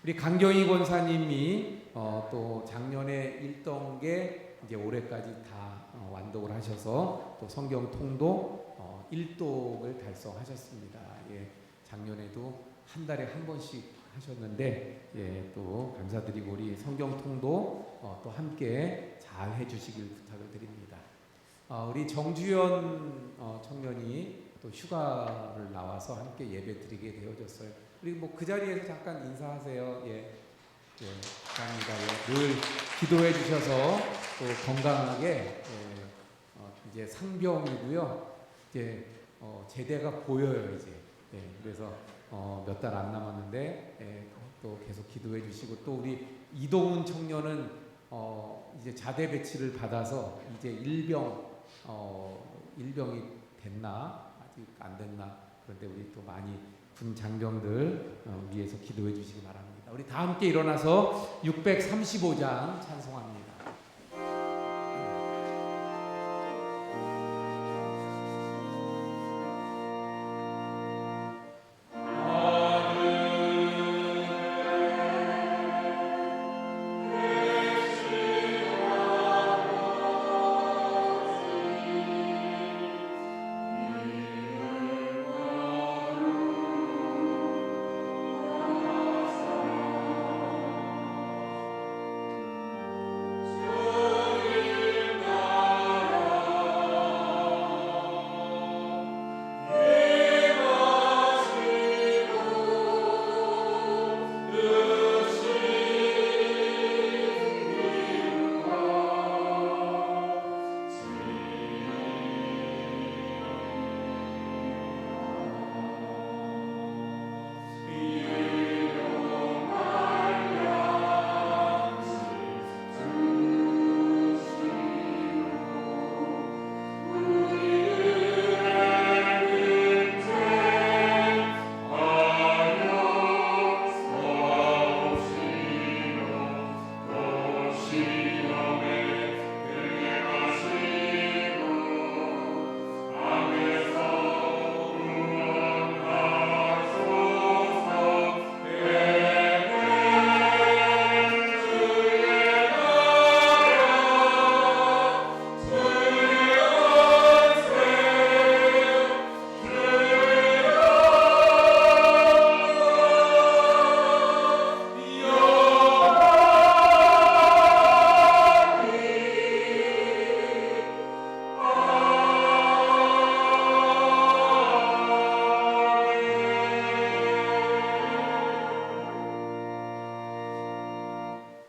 우리 강경희 권사님이 또 작년에 1등계 이제 올해까지 다 완독을 하셔서 또 성경 통독 1독을 달성하셨습니다. 작년에도 한 달에 한 번씩 하셨는데 또 감사드리고 우리 성경 통독 또 함께 잘 해주시길 부탁을 드립니다. 우리 정주연 청년이 또 휴가를 나와서 함께 예배드리게 되어졌어요. 우리 뭐 그 자리에서 잠깐 인사하세요. 감사합니다. 늘 기도해 주셔서 또 건강하게 이제 상병이고요. 이제 제대가 보여요 이제. 그래서 몇 달 안 남았는데 또 계속 기도해 주시고 또 우리 이동훈 청년은 이제 자대 배치를 받아서 이제 일병이 됐나 아직 안 됐나 그런데 우리 또 많이 군 장병들 위해서 기도해 주시기 바랍니다. 우리 다 함께 일어나서 635장 찬송합니다.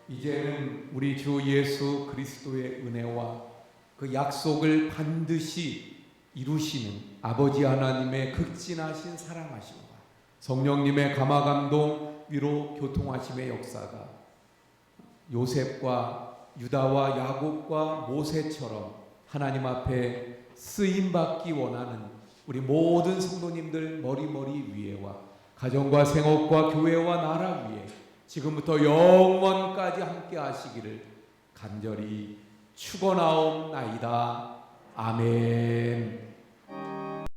이제는 우리 주 예수 그리스도의 은혜와 그 약속을 반드시 이루시는 아버지 하나님의 극진하신 사랑하심과 성령님의 감화감동 위로 교통하심의 역사가 요셉과 유다와 야곱과 모세처럼 하나님 앞에 쓰임 받기 원하는 우리 모든 성도님들 머리 위에와 가정과 생업과 교회와 나라 위에 지금부터 영원까지 함께 하시기를 간절히 축원하옵나이다. 아멘.